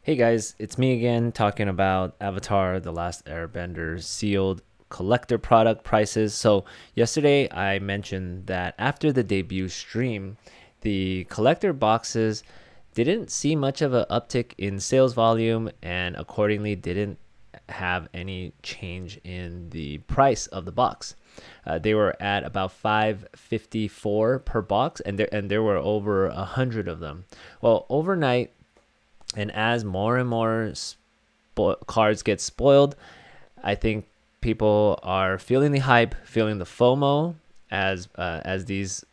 Hey guys, it's me again talking about Avatar The Last Airbender sealed collector product prices. So, yesterday I mentioned that after the debut stream, the collector boxes didn't see much of an uptick in sales volume and accordingly didn't have any change in the price of the box. They were at about 554 per box, and there were over 100 of them. Well, overnight, and as more and more cards get spoiled, I think people are feeling the hype, feeling the FOMO as the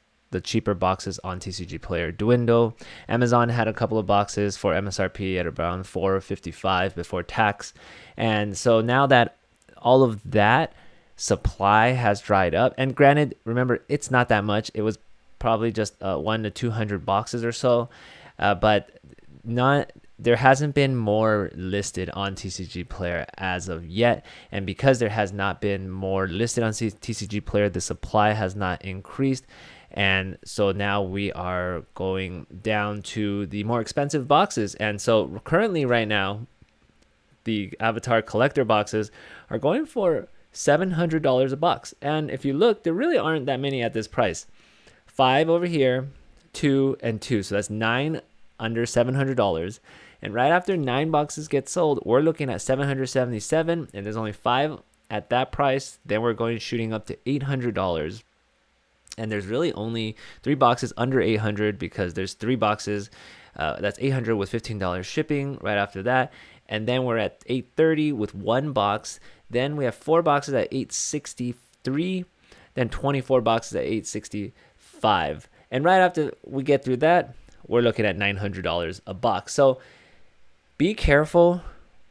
cheaper boxes on TCG Player dwindle. Amazon had a couple of boxes for MSRP at around 455 before tax, and so now that all of that supply has dried up, and granted, remember it's not that much. It was probably just 1 to 200 boxes or so, but not there hasn't been more listed on TCG Player as of yet, and because there has not been more listed on TCG Player, the supply has not increased, and so now we are going down to the more expensive boxes. And so currently right now, the Avatar collector boxes are going for $700 a box, and if you look, there really aren't that many at this price. 5 over here, 2 and 2, so that's 9 under $700. And right after 9 boxes get sold, we're looking at 777, and there's only 5 at that price. Then we're going shooting up to $800, and there's really only 3 boxes under 800 because there's 3 boxes that's 800 with $15 shipping right after that, and then we're at 830 with 1 box. Then we have 4 boxes at 863, then 24 boxes at 865, and right after we get through that, we're looking at $900 a box. So be careful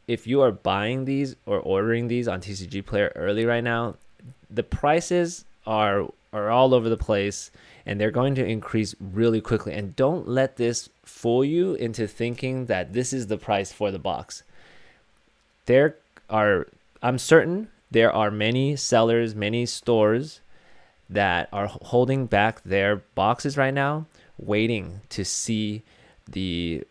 if you are buying these or ordering these on TCG Player early right now. The prices are all over the place, and they're going to increase really quickly. And don't let this fool you into thinking that this is the price for the box. I'm certain there are many sellers, many stores that are holding back their boxes right now, waiting to see the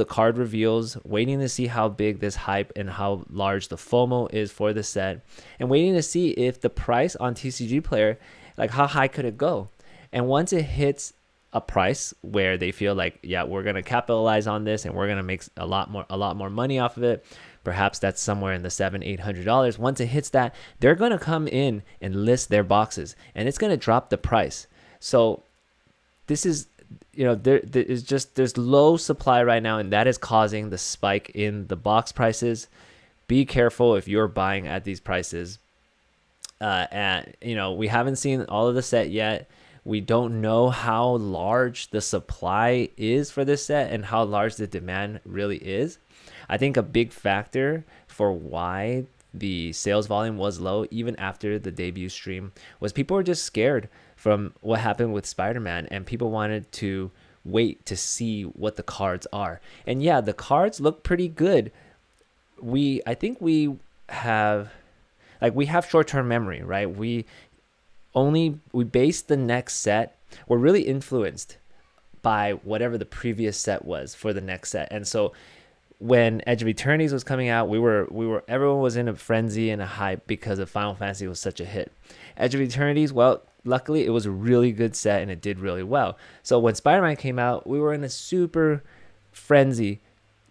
card reveals, waiting to see how big this hype and how large the FOMO is for the set, and waiting to see if the price on TCG Player, like how high could it go. And once it hits a price where they feel like, yeah, we're gonna capitalize on this and we're gonna make a lot more money off of it, perhaps that's somewhere in the $700-800. Once it hits that, they're gonna come in and list their boxes, and it's gonna drop the price. So this is, there's low supply right now, and that is causing the spike in the box prices. Be careful if you're buying at these prices. And we haven't seen all of the set yet. We don't know how large the supply is for this set and how large the demand really is. I think a big factor for why the sales volume was low even after the debut stream was people were just scared from what happened with Spider-Man, and people wanted to wait to see what the cards are. And yeah, the cards look pretty good. I think we have short-term memory, right? We base the next set. We're really influenced by whatever the previous set was for the next set. And so when Edge of Eternities was coming out, everyone was in a frenzy and a hype because of Final Fantasy was such a hit. Edge of Eternities, well, luckily it was a really good set and it did really well. So when Spider-Man came out, we were in a super frenzy.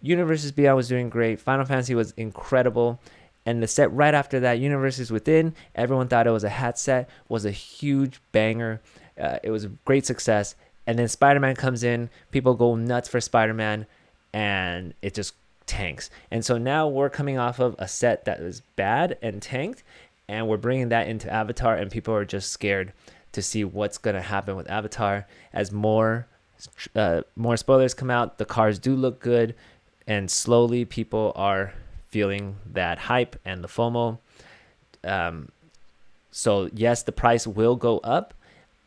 Universes Beyond was doing great. Final Fantasy was incredible. And the set right after that, Universes Within, everyone thought it was a hat set, was a huge banger. It was a great success. And then Spider-Man comes in, people go nuts for Spider-Man, and it just tanks. And so now we're coming off of a set that was bad and tanked, and we're bringing that into Avatar, and people are just scared to see what's going to happen with Avatar. As more spoilers come out, the cards do look good, and slowly people are feeling that hype and the FOMO. So yes, the price will go up.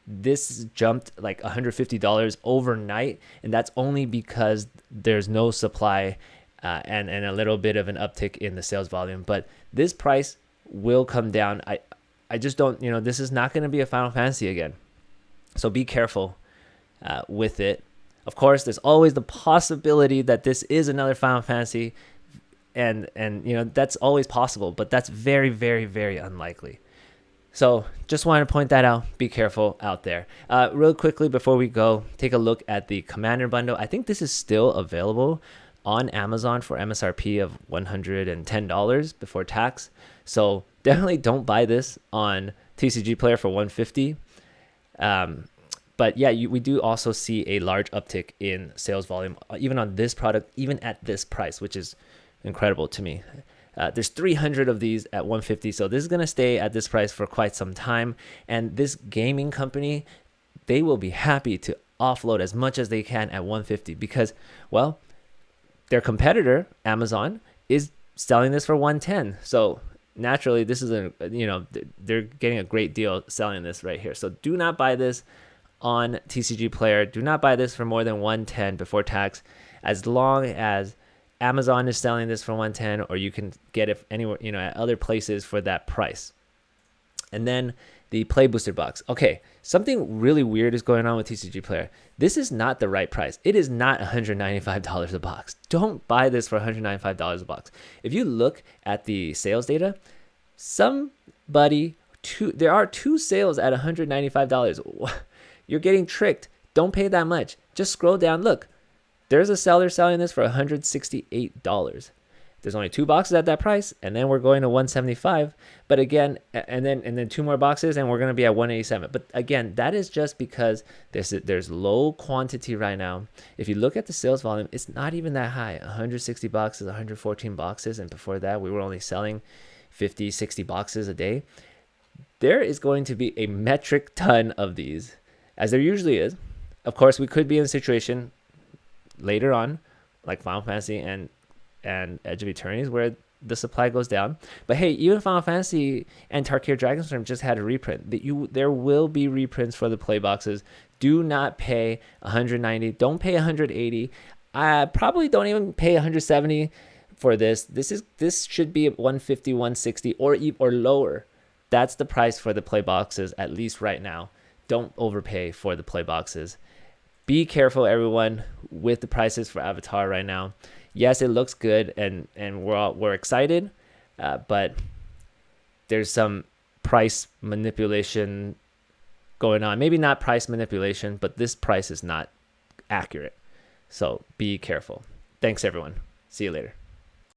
This jumped like $150 overnight, and that's only because there's no supply and a little bit of an uptick in the sales volume. But this price will come down. I just don't, this is not going to be a Final Fantasy again. So be careful with it. Of course, there's always the possibility that this is another Final Fantasy, and that's always possible, but that's very, very, very unlikely. So just wanted to point that out. Be careful out there. Real quickly before we go, take a look at the Commander bundle. I think this is still available on Amazon for MSRP of $110 before tax. So definitely don't buy this on TCG Player for $150. But yeah, we do also see a large uptick in sales volume, even on this product, even at this price, which is incredible to me. There's 300 of these at $150, so this is going to stay at this price for quite some time. And this gaming company, they will be happy to offload as much as they can at $150 because, well, their competitor, Amazon, is selling this for $110. So naturally, this is they're getting a great deal selling this right here. So do not buy this on TCG Player. Do not buy this for more than $110 before tax, as long as Amazon is selling this for $110, or you can get it anywhere, at other places for that price. And then the Play Booster box. Okay, something really weird is going on with TCG Player. This is not the right price. It is not $195 a box. Don't buy this for $195 a box. If you look at the sales data, there are 2 sales at $195. You're getting tricked. Don't pay that much. Just scroll down. Look, there's a seller selling this for $168. There's only 2 boxes at that price, and then we're going to $175. But again, and then 2 more boxes, and we're going to be at $187. But again, that is just because there's low quantity right now. If you look at the sales volume, it's not even that high. 160 boxes, 114 boxes, and before that, we were only selling 50, 60 boxes a day. There is going to be a metric ton of these, as there usually is. Of course, we could be in a situation later on, like Final Fantasy and Edge of Eternities, where the supply goes down. But hey, even Final Fantasy and Tarkir Dragonstorm just had a reprint. There will be reprints for the play boxes. Do not pay $190. Don't pay $180. Probably don't even pay $170 for this. This should be $150, $160, or lower. That's the price for the play boxes, at least right now. Don't overpay for the play boxes. Be careful, everyone, with the prices for Avatar right now. Yes, it looks good, and we're excited, but there's some price manipulation going on. Maybe not price manipulation, but this price is not accurate. So be careful. Thanks, everyone. See you later.